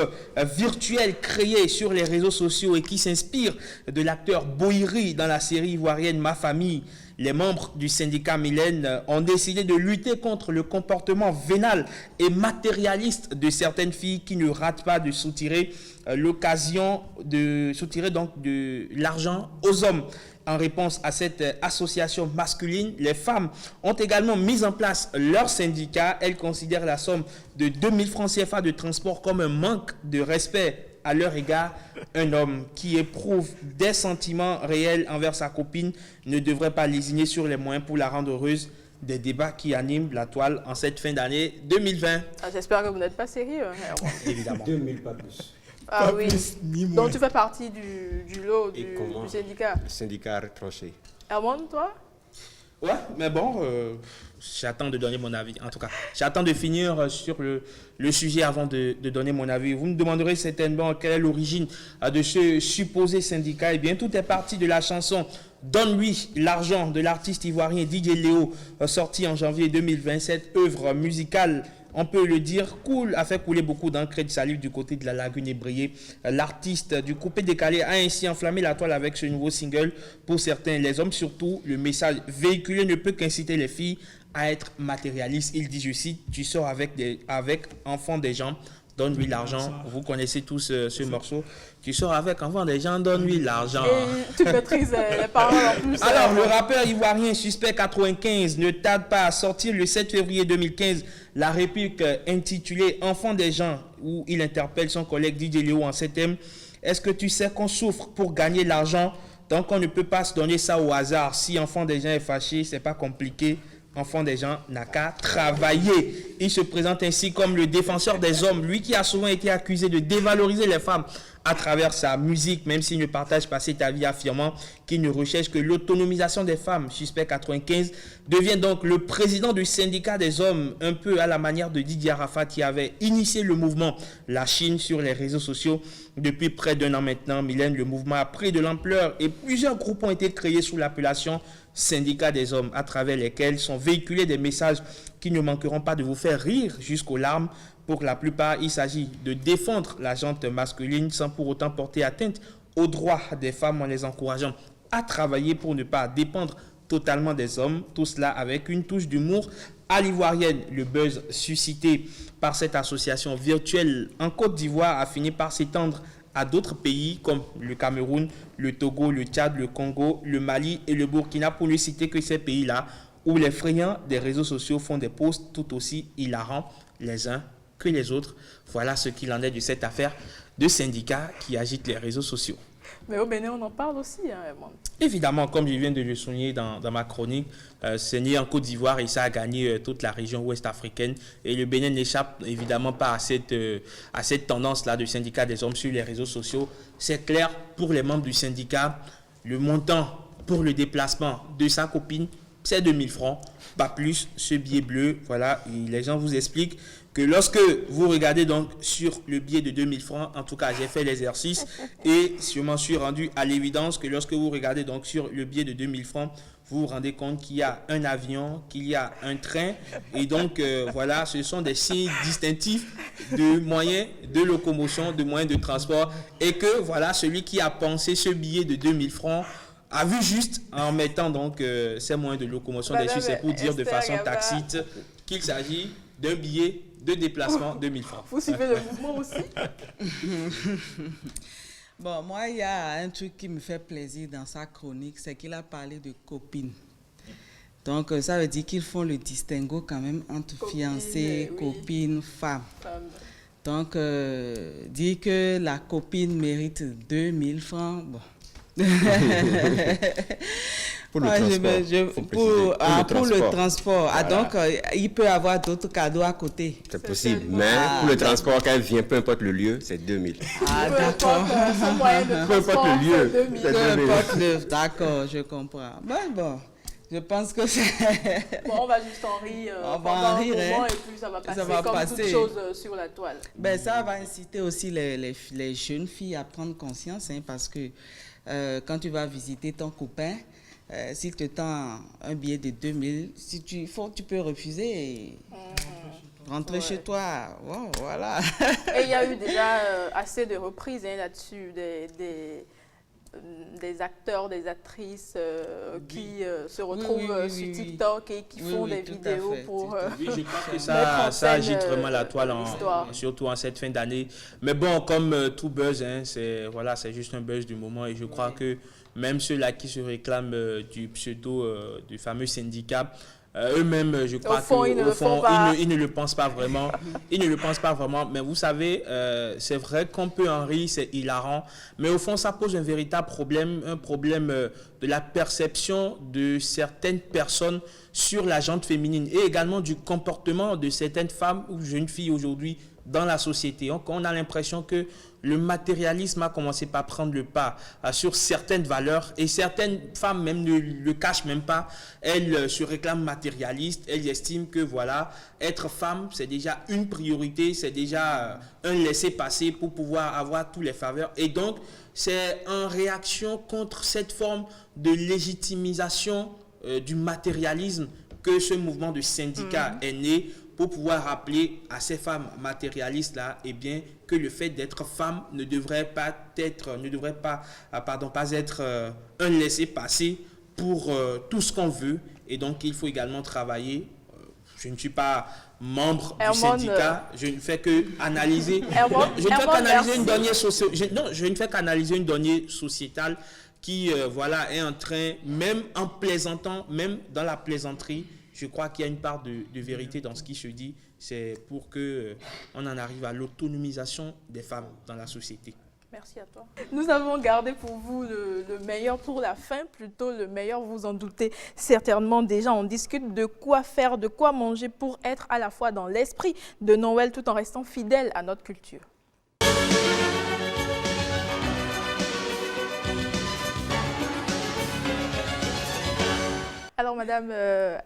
virtuel créé sur les réseaux sociaux et qui s'inspire de l'acteur Boïri dans la série ivoirienne Ma Famille. Les membres du syndicat Mylène ont décidé de lutter contre le comportement vénal et matérialiste de certaines filles qui ne ratent pas de soutirer l'occasion de soutirer donc de l'argent aux hommes. En réponse à cette association masculine, les femmes ont également mis en place leur syndicat. Elles considèrent la somme de 2000 francs CFA de transport comme un manque de respect à leur égard. Un homme qui éprouve des sentiments réels envers sa copine ne devrait pas lésiner sur les moyens pour la rendre heureuse. Des débats qui animent la toile en cette fin d'année 2020. J'espère que vous n'êtes pas sérieux. Évidemment. 2000, pas plus. Ah Pas oui. plus, ni moins. Donc tu fais partie du lot du syndicat. Le syndicat a retranché. Herman, toi? Ouais, mais bon, j'attends de donner mon avis. En tout cas, j'attends de finir sur le sujet avant de donner mon avis. Vous me demanderez certainement quelle est l'origine de ce supposé syndicat. Eh bien, tout est parti de la chanson Donne-lui l'argent de l'artiste ivoirien Didier Léo, sorti en janvier 2020. Cette œuvre musicale, on peut le dire, a fait couler beaucoup d'encre et de salive du côté de la lagune ébriée. L'artiste du coupé décalé a ainsi enflammé la toile avec ce nouveau single. Pour certains, les hommes surtout, le message véhiculé ne peut qu'inciter les filles à être matérialistes. Il dit, je cite, tu sors avec enfants des gens, donne-lui l'argent. Vous connaissez tous ce morceau. Tu sors avec enfants des gens, donne-lui l'argent. Et tu maîtrises les paroles en plus. Alors, le rappeur ivoirien Suspect 95 ne tarde pas à sortir le 7 février 2015 la réplique intitulée Enfants des gens, où il interpelle son collègue Didier Léo en ces thèmes. Est-ce que tu sais qu'on souffre pour gagner l'argent, donc on ne peut pas se donner ça au hasard? Si enfant des gens est fâché, c'est pas compliqué. Enfant des gens n'a qu'à travailler. Il se présente ainsi comme le défenseur des hommes, lui qui a souvent été accusé de dévaloriser les femmes à travers sa musique, même s'il ne partage pas cet avis, affirmant qu'il ne recherche que l'autonomisation des femmes. Suspect 95 devient donc le président du syndicat des hommes, un peu à la manière de Didier Arafat qui avait initié le mouvement La Chine sur les réseaux sociaux. Depuis près d'un an maintenant, Mylène, le mouvement a pris de l'ampleur et plusieurs groupes ont été créés sous l'appellation syndicat des hommes, à travers lesquels sont véhiculés des messages qui ne manqueront pas de vous faire rire jusqu'aux larmes. Pour la plupart, il s'agit de défendre la gente masculine sans pour autant porter atteinte aux droits des femmes en les encourageant à travailler pour ne pas dépendre totalement des hommes. Tout cela avec une touche d'humour à l'ivoirienne. Le buzz suscité par cette association virtuelle en Côte d'Ivoire a fini par s'étendre à d'autres pays comme le Cameroun, le Togo, le Tchad, le Congo, le Mali et le Burkina, pour ne citer que ces pays-là où les frayants des réseaux sociaux font des posts tout aussi hilarants les uns que les autres. Voilà ce qu'il en est de cette affaire de syndicats qui agite les réseaux sociaux. Mais au Bénin, on en parle aussi. Évidemment, comme je viens de le souligner dans ma chronique, c'est né en Côte d'Ivoire et ça a gagné toute la région ouest africaine. Et le Bénin n'échappe évidemment pas à cette tendance-là de syndicat des hommes sur les réseaux sociaux. C'est clair, pour les membres du syndicat, le montant pour le déplacement de sa copine, c'est 2000 francs, pas plus. Ce billet bleu, voilà, et les gens vous expliquent que lorsque vous regardez donc sur le billet de 2000 francs, en tout cas j'ai fait l'exercice et je m'en suis rendu à l'évidence que lorsque vous regardez donc sur le billet de 2000 francs, vous vous rendez compte qu'il y a un avion, qu'il y a un train et donc voilà, ce sont des signes distinctifs de moyens de locomotion, de moyens de transport et que voilà, celui qui a pensé ce billet de 2000 francs a vu juste en mettant donc ces moyens de locomotion dessus, c'est pour dire de façon tacite qu'il s'agit d'un billet de déplacement de 1000 francs. Vous suivez le mouvement aussi? Bon, moi, il y a un truc qui me fait plaisir dans sa chronique, c'est qu'il a parlé de copines. Donc, ça veut dire qu'ils font le distinguo quand même entre fiancés, copines, femmes. Donc, dire que la copine mérite 2000 francs, bon. Pour le transport. Ah, donc, il peut avoir d'autres cadeaux à côté. C'est possible, mais pour le transport, quand elle vient, peu importe le lieu, c'est 2000. Ah, d'accord. Peu importe le lieu, c'est 2000. D'accord, je comprends. Bon, je pense que c'est... Bon, on va juste en rire pendant un moment et puis ça va passer toute chose sur la toile. Ben, ça va inciter aussi les jeunes filles à prendre conscience, hein, parce que quand tu vas visiter ton copain, S'il te tend un billet de 2000, si tu peux refuser et rentrer chez toi. Wow, voilà. Et il y a eu déjà assez de reprises là-dessus, des acteurs, des actrices qui se retrouvent sur TikTok et qui font des vidéos pour oui, je crois que ça agite vraiment la toile, surtout en cette fin d'année. Mais bon, comme tout buzz, hein, c'est juste un buzz du moment et je crois que même ceux-là qui se réclament du pseudo, du fameux syndicat, eux-mêmes, je crois qu'au fond, ils ne le pensent pas vraiment. Ils ne le pensent pas vraiment. Mais vous savez, c'est vrai qu'on peut en rire, c'est hilarant. Mais au fond, ça pose un véritable problème, un problème de la perception de certaines personnes sur la gente féminine et également du comportement de certaines femmes ou jeunes filles aujourd'hui dans la société. On a l'impression que le matérialisme a commencé par prendre le pas sur certaines valeurs et certaines femmes même ne le cachent même pas. Elles se réclament matérialistes, elles estiment que voilà, être femme c'est déjà une priorité, c'est déjà un laisser-passer pour pouvoir avoir tous les faveurs et donc c'est en réaction contre cette forme de légitimisation du matérialisme que ce mouvement de syndicat est né pour pouvoir rappeler à ces femmes matérialistes-là, eh bien, que le fait d'être femme ne devrait pas être un laisser-passer pour tout ce qu'on veut. Et donc, il faut également travailler. Je ne suis pas membre du syndicat, je ne fais que analyser. Je ne fais qu'analyser une donnée sociétale qui, est en train, même en plaisantant, même dans la plaisanterie, je crois qu'il y a une part de vérité dans ce qui se dit. C'est pour qu'on en arrive à l'autonomisation des femmes dans la société. Merci à toi. Nous avons gardé pour vous le meilleur pour la fin, plutôt le meilleur, vous en doutez certainement déjà. On discute de quoi faire, de quoi manger pour être à la fois dans l'esprit de Noël tout en restant fidèle à notre culture. Alors, Madame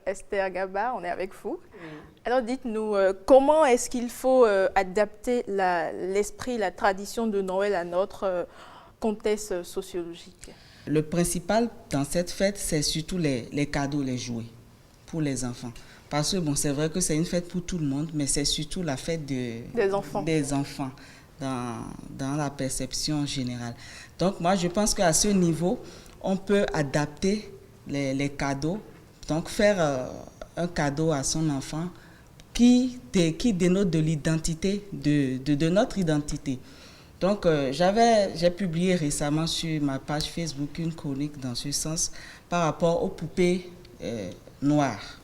Esther Gaba, on est avec vous. Alors, dites-nous, comment est-ce qu'il faut adapter l'esprit, la tradition de Noël à notre contexte sociologique? Le principal dans cette fête, c'est surtout les cadeaux, les jouets pour les enfants. Parce que, bon, c'est vrai que c'est une fête pour tout le monde, mais c'est surtout la fête des enfants dans la perception générale. Donc, moi, je pense qu'à ce niveau, on peut adapter les cadeaux, donc faire un cadeau à son enfant qui dénote de l'identité, de notre identité. Donc, j'ai publié récemment sur ma page Facebook une chronique dans ce sens par rapport aux poupées noires.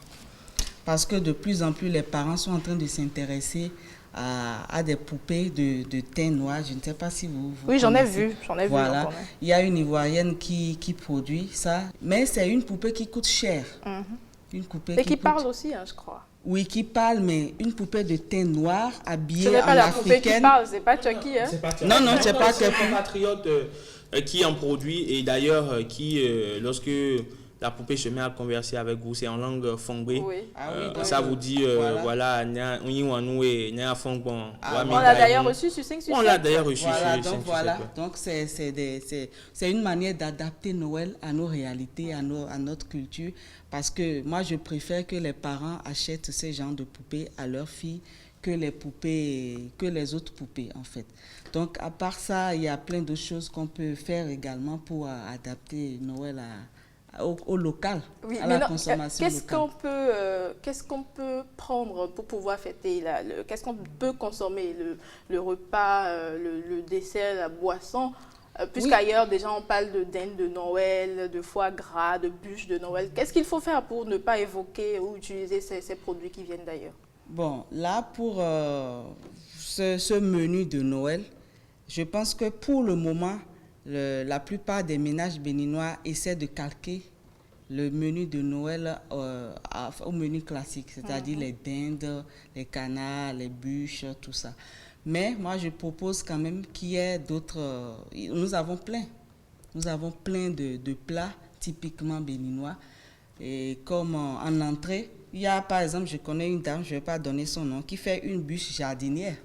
Parce que de plus en plus, les parents sont en train de s'intéresser à des poupées de teint noir. Je ne sais pas si vous oui, j'en ai vu. Voilà. Il y a une Ivoirienne qui produit ça, mais c'est une poupée qui coûte cher. Une poupée et qui parle aussi, hein, je crois. Oui, qui parle, mais une poupée de teint noir habillée en africaine. Ce n'est pas la poupée qui parle, c'est pas Chucky, hein? Non, c'est pas Chucky. C'est un compatriote qui en produit et d'ailleurs lorsque la poupée se met à converser avec vous, c'est en langue fongbe. Oui. Ça vous dit, voilà, on l'a d'ailleurs reçu sur 5 sur 7. On l'a d'ailleurs reçu voilà, sur 5 sur 7. Donc, c'est une manière d'adapter Noël à nos réalités, à notre culture. Parce que moi, je préfère que les parents achètent ce genre de poupées à leurs filles que les autres poupées, en fait. Donc, à part ça, il y a plein de choses qu'on peut faire également pour adapter Noël au local, oui, à la consommation locale. Qu'est-ce qu'on peut prendre pour pouvoir fêter qu'est-ce qu'on peut consommer, le repas, le dessert, la boisson, puisqu'ailleurs déjà on parle de dinde de Noël, de foie gras, de bûches de Noël. Qu'est-ce qu'il faut faire pour ne pas évoquer ou utiliser ces produits qui viennent d'ailleurs? Bon, là pour ce menu de Noël, je pense que pour le moment, la plupart des ménages béninois essaient de calquer le menu de Noël au menu classique, c'est-à-dire les dindes, les canards, les bûches, tout ça. Mais moi, je propose quand même qu'il y ait d'autres... Nous avons plein de plats typiquement béninois. Et comme en entrée, il y a par exemple, je connais une dame, je ne vais pas donner son nom, qui fait une bûche jardinière.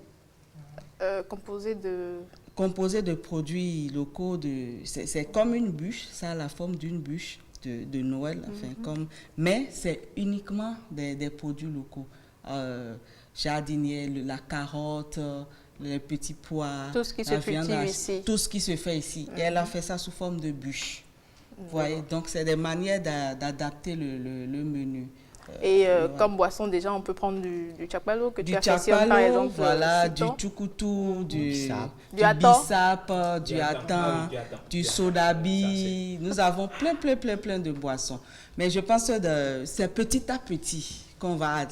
Composée de produits locaux. C'est comme une bûche, ça a la forme d'une bûche. de Noël, enfin, mais c'est uniquement des produits locaux. Jardinier, la carotte, les petits pois, tout ce qui se cultive ici. Tout ce qui se fait ici. Et elle a fait ça sous forme de bûche. Vous voyez, donc c'est des manières d'adapter le menu. Et comme boisson, déjà, on peut prendre du tchakpalo que tu affectionnes, par exemple. Voilà, du tchoukoutou, du bissap, du atan, du sodabi. Nous avons plein de boissons. Mais je pense que c'est petit à petit qu'on va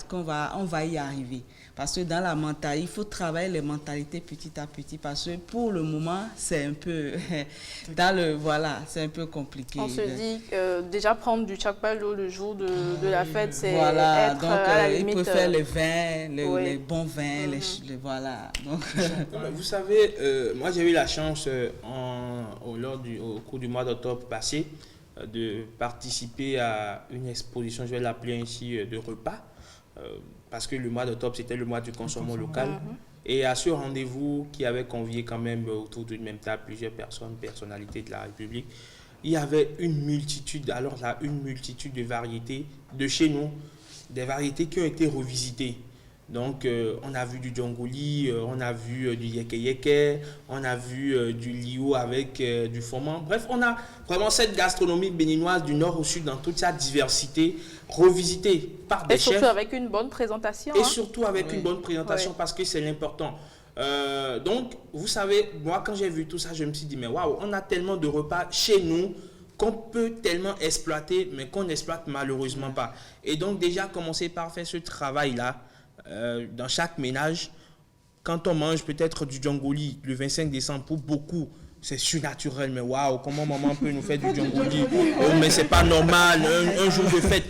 y arriver. Parce que dans la mentalité, il faut travailler les mentalités petit à petit. Parce que pour le moment, c'est un peu c'est un peu compliqué. On se dit déjà prendre du tchakpalo le jour de la fête, c'est voilà, être donc, à la limite. Il préfère les vins, les bons vins, voilà. Donc, vous savez, moi j'ai eu la chance au cours du mois d'octobre passé de participer à une exposition, je vais l'appeler ainsi, de repas. Parce que le mois d'octobre, c'était le mois du consommation local. Et à ce rendez-vous qui avait convié quand même autour d'une même table plusieurs personnalités de la République, il y avait une multitude de variétés de chez nous, des variétés qui ont été revisitées. Donc, on a vu du djongoli, on a vu du yeke-yeke, on a vu du liu avec du foman. Bref, on a vraiment cette gastronomie béninoise du nord au sud dans toute sa diversité, revisitée par des chefs. Et surtout avec une bonne présentation. Et surtout avec une bonne présentation parce que c'est l'important. Donc, vous savez, moi, quand j'ai vu tout ça, je me suis dit, mais waouh, on a tellement de repas chez nous qu'on peut tellement exploiter, mais qu'on n'exploite malheureusement pas. Et donc, déjà, commencer par faire ce travail-là, dans chaque ménage, quand on mange peut-être du djongoli le 25 décembre, pour beaucoup, c'est surnaturel, mais waouh, comment maman peut nous faire du djongoli? Oh, mais c'est pas normal, un jour de fête.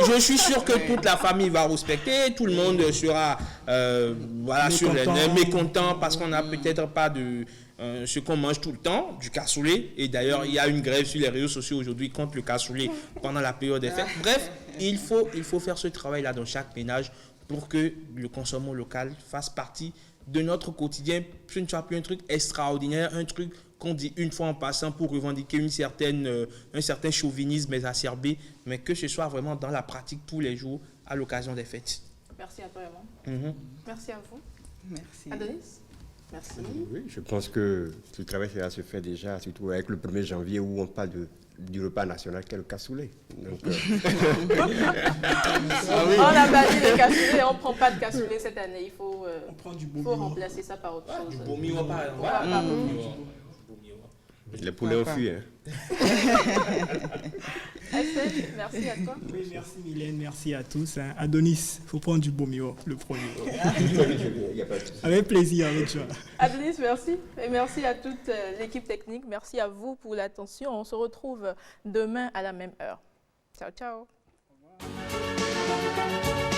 Je suis sûr que toute la famille va respecter, tout le monde sera mécontent parce qu'on n'a peut-être pas de ce qu'on mange tout le temps, du cassoulet. Et d'ailleurs, il y a une grève sur les réseaux sociaux aujourd'hui contre le cassoulet pendant la période des fêtes. Bref, il faut faire ce travail-là dans chaque ménage pour que le consommation local fasse partie de notre quotidien. Ce ne soit plus un truc extraordinaire, un truc qu'on dit une fois en passant pour revendiquer un certain chauvinisme exacerbé, mais que ce soit vraiment dans la pratique tous les jours à l'occasion des fêtes. Merci à toi, Eman. Merci à vous. Merci. Adonis? Merci. Oui, je pense que ce travail se fait déjà, surtout avec le 1er janvier où on parle du repas national qu'est le cassoulet. Donc, On a banni le cassoulet, on ne prend pas de cassoulet cette année. Il faut, remplacer ça par autre chose. Du bomiwa, par exemple. Les poulets ont fui. Merci à toi. Oui, merci Mylène, merci à tous. Adonis, il faut prendre du bomiwa, le premier. Avec plaisir, avec joie. Adonis, merci. Et merci à toute l'équipe technique. Merci à vous pour l'attention. On se retrouve demain à la même heure. Ciao, ciao. Au revoir.